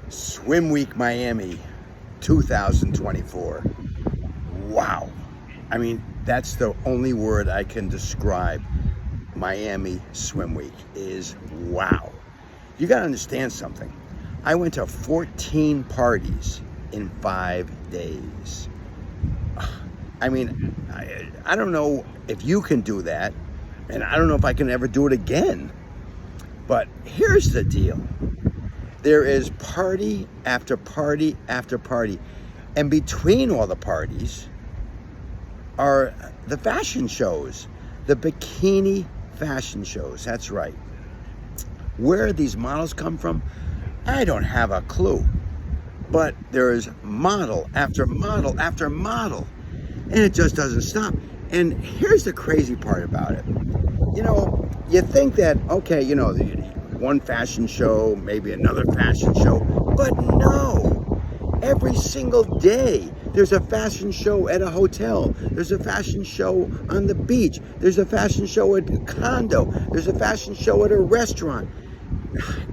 Swim Week Miami 2024. Wow. I mean, that's the only word I can describe Miami Swim Week is wow. You got to understand something. I went to 14 parties in 5 days. I mean, I don't know if you can do that, and I don't know if I can ever do it again. But here's the deal. There is party after party after party. And between all the parties are the fashion shows, the bikini fashion shows. That's right. Where these models come from, I don't have a clue. But there is model after model after model. And it just doesn't stop. And here's the crazy part about it. You think that, okay, one fashion show, maybe another fashion show, but no. Every single day, there's a fashion show at a hotel. There's a fashion show on the beach. There's a fashion show at a condo. There's a fashion show at a restaurant.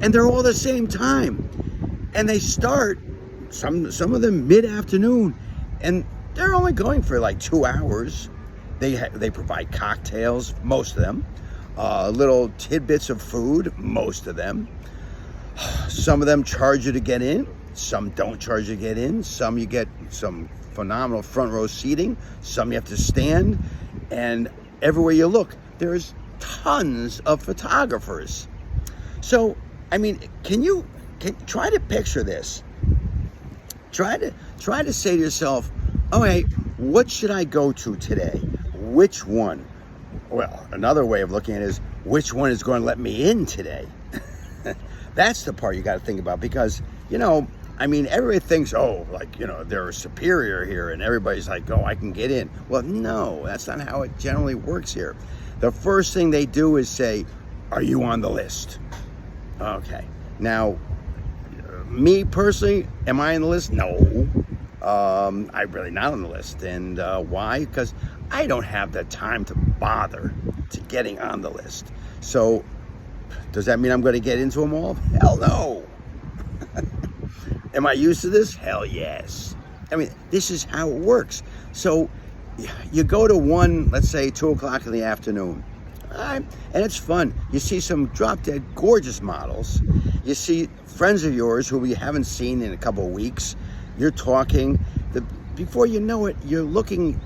And they're all the same time. And they start, some of them mid-afternoon, and they're only going for like 2 hours. They provide cocktails, most of them. Little tidbits of food, most of them. Some of them charge you to get in. Some don't charge you to get in. Some you get some phenomenal front row seating. Some you have to stand. And everywhere you look, there's tons of photographers. So, I mean, can try to picture this? Try to say to yourself, okay, what should I go to today? Which one? Well, another way of looking at it is, which one is going to let me in today? That's the part you got to think about because, everybody thinks, they're superior here and everybody's like, oh, I can get in. Well, no, that's not how it generally works here. The first thing they do is say, are you on the list? Okay. Now, me personally, am I on the list? No. I'm really not on the list. And why? Because I don't have the time to bother to getting on the list. So, does that mean I'm going to get into them all? Hell no. Am I used to this? Hell yes. I mean, this is how it works. So, you go to one, let's say 2 o'clock in the afternoon. And it's fun. You see some drop-dead gorgeous models. You see friends of yours who we haven't seen in a couple of weeks. You're talking. Before you know it, you're looking,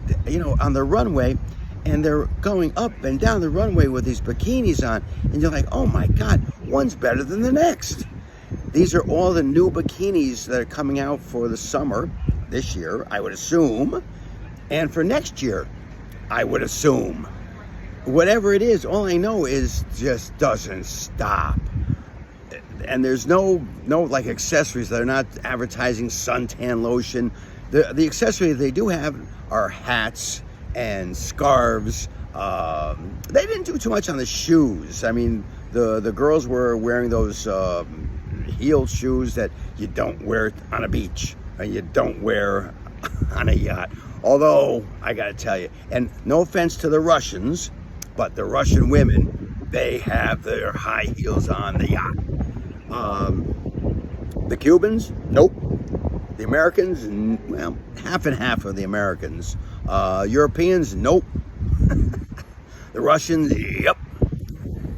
on the runway, and they're going up and down the runway with these bikinis on, and you're like, oh my God, one's better than the next. These are all the new bikinis that are coming out for the summer this year, I would assume, and for next year, I would assume. Whatever it is, all I know is just doesn't stop. And there's no like accessories. They're not advertising suntan lotion. The accessories they do have are hats and scarves. They didn't do too much on the shoes. I mean, the girls were wearing those heel shoes that you don't wear on a beach and you don't wear on a yacht. Although, I gotta tell you, and no offense to the Russians, but the Russian women, they have their high heels on the yacht. The Cubans, nope. The Americans, well, half and half of the Americans. Europeans, nope. The Russians, yep.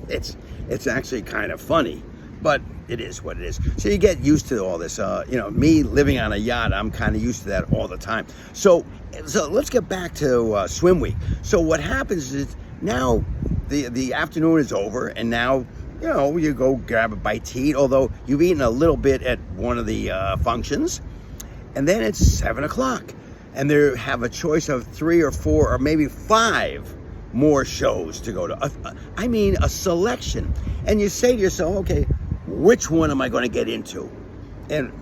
It's actually kind of funny, but it is what it is. So you get used to all this. Me living on a yacht, I'm kind of used to that all the time. So let's get back to Swim Week. So what happens is now the afternoon is over, and now you go grab a bite to eat. Although you've eaten a little bit at one of the functions, and then it's 7 o'clock, and they have a choice of 3 or 4 or maybe 5 more shows to go to. A selection. And you say to yourself, okay, which one am I going to get into? And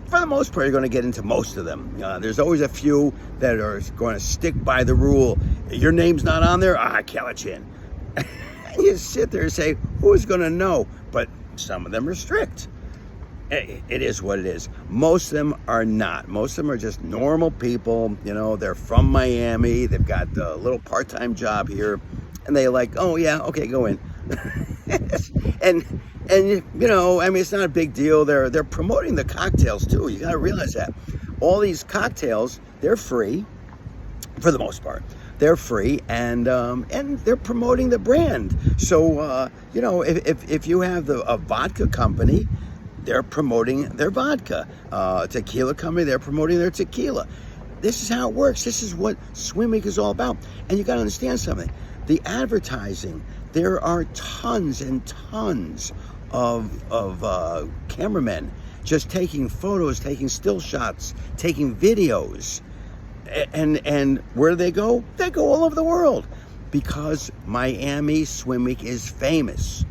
for the most part, you're going to get into most of them. There's always a few that are going to stick by the rule. Your name's not on there, I can't let you in. And you sit there and say, who's going to know? But some of them are strict. It is what it is. Most of them are not. Most of them are just normal people. They're from Miami. They've got a little part-time job here. And they like, oh yeah, okay, go in. and you know, I mean, it's not a big deal. They're promoting the cocktails too. You got to realize that all these cocktails, they're free for the most part. They're free, and they're promoting the brand. So you know, if you have a vodka company, they're promoting their vodka. Tequila company, they're promoting their tequila. This is how it works. This is what Swim Week is all about. And you got to understand something. The advertising, there are tons and tons of cameramen just taking photos, taking still shots, taking videos. And where do they go? They go all over the world because Miami Swim Week is famous.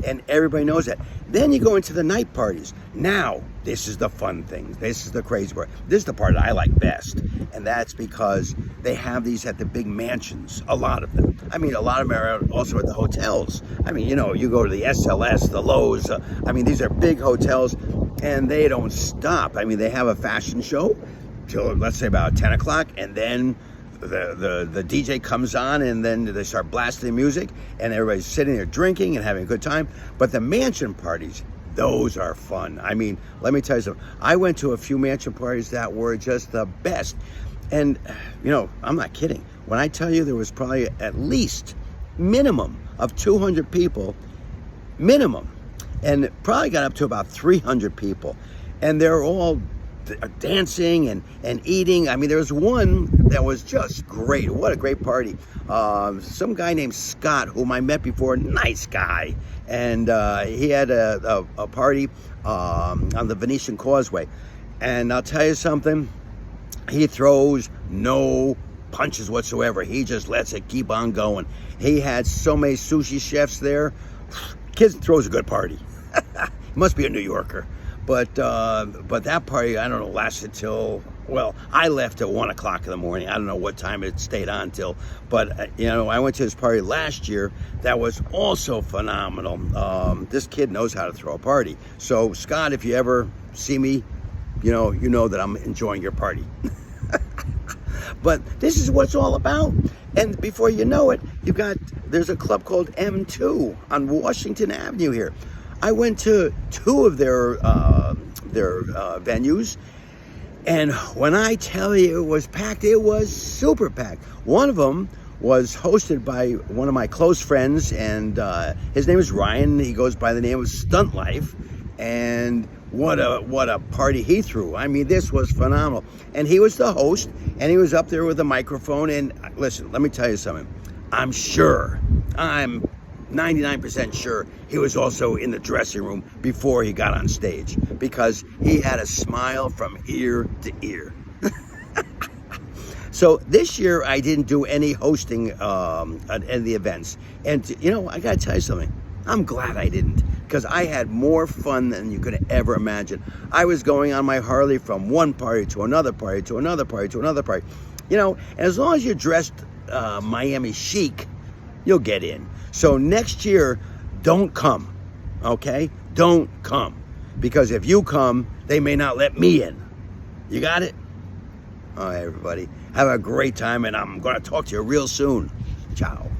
And everybody knows that. Then you go into the night parties. Now, this is the fun thing. This is the crazy part. This is the part that I like best. And that's because they have these at the big mansions, a lot of them. I mean, a lot of them are also at the hotels. I mean, you know, you go to the SLS, the Lowe's. I mean, these are big hotels, and they don't stop. I mean, they have a fashion show till, let's say, about 10 o'clock, and then the DJ comes on, and then they start blasting music, and everybody's sitting there drinking and having a good time. But the mansion parties, those are fun. I mean, let me tell you something. I went to a few mansion parties that were just the best. And, you know, I'm not kidding. When I tell you there was probably at least minimum of 200 people, minimum, and it probably got up to about 300 people. And they're all dancing and eating. I mean, there was one that was just great. What a great party. Some guy named Scott, whom I met before, nice guy. And he had a party on the Venetian Causeway. And I'll tell you something, he throws no punches whatsoever. He just lets it keep on going. He had so many sushi chefs there. Kid throws a good party. He must be a New Yorker. But that party, I don't know, lasted till, well, I left at 1 o'clock in the morning. I don't know what time it stayed on till. But, you know, I went to this party last year that was also phenomenal. This kid knows how to throw a party. So, Scott, if you ever see me, you know that I'm enjoying your party. But this is what it's all about. And before you know it, there's a club called M2 on Washington Avenue here. I went to two of their venues, and when I tell you it was packed, it was super packed. One of them was hosted by one of my close friends, and his name is Ryan. He goes by the name of Stunt Life, and what a party he threw. I mean, this was phenomenal. And he was the host, and he was up there with a microphone. And listen, let me tell you something. I'm 99% sure he was also in the dressing room before he got on stage, because he had a smile from ear to ear. So this year I didn't do any hosting at any of the events. And you know, I gotta tell you something. I'm glad I didn't, because I had more fun than you could ever imagine. I was going on my Harley from one party to another party to another party to another party. You know, and as long as you're dressed Miami chic, you'll get in. So next year, don't come, okay? Don't come. Because if you come, they may not let me in. You got it? All right, everybody. Have a great time, and I'm going to talk to you real soon. Ciao.